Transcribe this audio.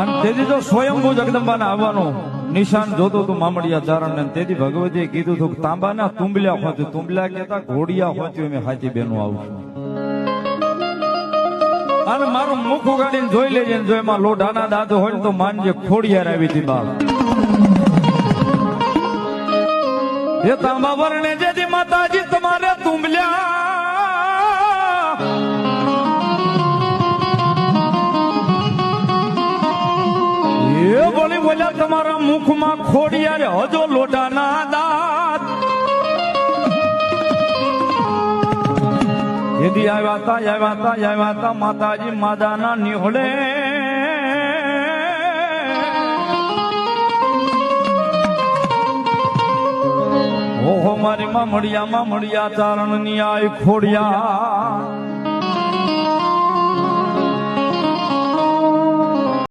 અને તેથી તો સ્વયંભૂ જગદંબાને આવવાનું નિશાન જોતો તું મામડિયા ચારણ ને તેથી ભગવતીએ કીધું હતું તાંબાના તુંબલ્યા હોતું, તુંબલ્યા કેતા ઘોડિયા હોતું, મેં હાથી બેનું આવું અને મારું મુખ ઉગાડીને જોઈ લેજે, જો એમાં લોઢાના દાંત હોય ને તો માનજે ખોડિયાર આવી હતી બાપ. એ તાંબા વર્ણે જેથી માતાજી તમારે તુંબલ્યા એ બોલી બોલ્યા તમારા મુખમાં ખોડિયારે હજો લોઢાના દાંત. એથી આવ્યા હતા માતાજી માદાના નિહોળે ઓહો મારી માં મળ્યા ચારણ ની આય ખોડિયા.